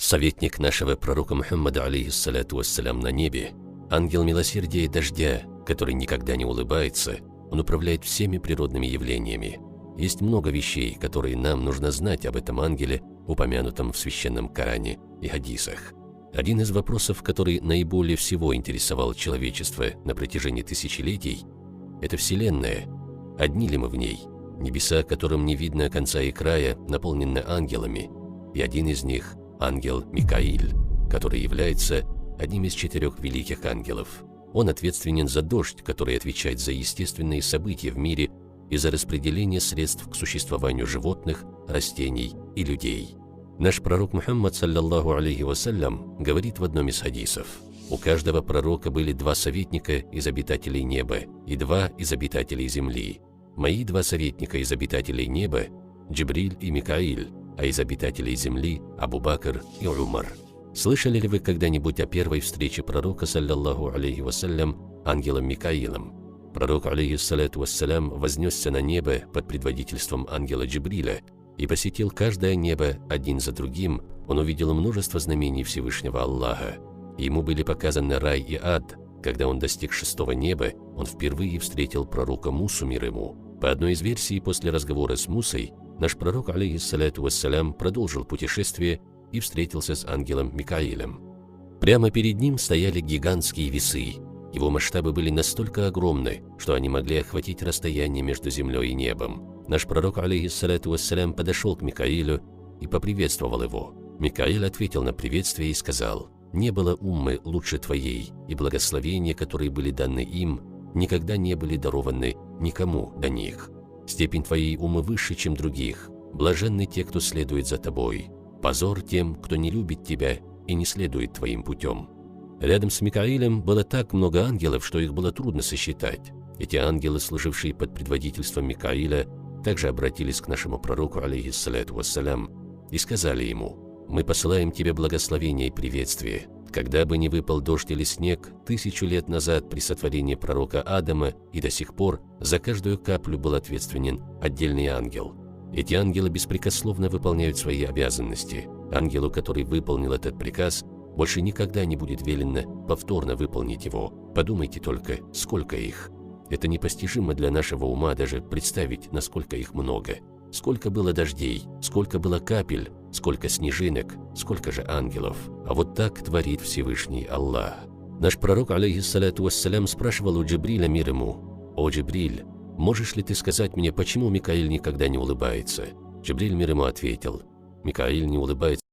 Советник нашего пророка Мухаммада, алейхиссаляту вассалям, на небе, ангел милосердия и дождя, который никогда не улыбается, он управляет всеми природными явлениями. Есть много вещей, которые нам нужно знать об этом ангеле, упомянутом в священном Коране и хадисах. Один из вопросов, который наиболее всего интересовал человечество на протяжении тысячелетий, это Вселенная. Одни ли мы в ней? Небеса, которым не видно конца и края, наполнены ангелами, и один из них – ангел Микаиль, который является одним из 4 великих ангелов. Он ответственен за дождь, который отвечает за естественные события в мире и за распределение средств к существованию животных, растений и людей. Наш пророк Мухаммад, саллаллаху алейхи вассалям, говорит в одном из хадисов: «У каждого пророка были 2 советника из обитателей неба и 2 из обитателей земли. Мои 2 советника из обитателей неба – Джибриль и Микаиль, а из обитателей земли – Абу Бакр и Умар». Слышали ли вы когда-нибудь о первой встрече пророка, саллаллаху алейхи вассалям, ангелом Микаилом? Пророк, алейхиссаляту вассалям, вознесся на небо под предводительством ангела Джибриля и посетил каждое небо один за другим. Он увидел множество знамений Всевышнего Аллаха. Ему были показаны рай и ад. Когда он достиг 6-го неба, он впервые встретил пророка Мусу, мир ему. По одной из версий, после разговора с Мусой, наш пророк, алейхиссаляту вассалям, продолжил путешествие и встретился с ангелом Микаилем. Прямо перед ним стояли гигантские весы. Его масштабы были настолько огромны, что они могли охватить расстояние между землей и небом. Наш пророк, алейхиссаляту вассалям, подошел к Микаилю и поприветствовал его. Микаиль ответил на приветствие и сказал: «Не было уммы лучше твоей, и благословения, которые были даны им, никогда не были дарованы никому до них. Степень твоей уммы выше, чем других. Блаженны те, кто следует за тобой. Позор тем, кто не любит тебя и не следует твоим путем». Рядом с Микаилем было так много ангелов, что их было трудно сосчитать. Эти ангелы, служившие под предводительством Микаиля, также обратились к нашему пророку, алейхиссаляту вассалям, и сказали ему: «Мы посылаем тебе благословение и приветствие. Когда бы не выпал дождь или снег 1000 лет назад при сотворении пророка Адама, и до сих пор за каждую каплю был ответственен отдельный ангел. Эти ангелы беспрекословно выполняют свои обязанности. Ангелу, который выполнил этот приказ, больше никогда не будет велено повторно выполнить его. Подумайте только, сколько их. Это непостижимо для нашего ума даже представить, насколько их много. Сколько было дождей, сколько было капель, сколько снежинок, сколько же ангелов. А вот так творит Всевышний Аллах». Наш пророк, алейхиссаляту вассалям, спрашивал у Джибриля, мир ему: «О Джибриль, можешь ли ты сказать мне, почему Микаиль никогда не улыбается?» Джибриль, мир ему, ответил: «Микаиль не улыбается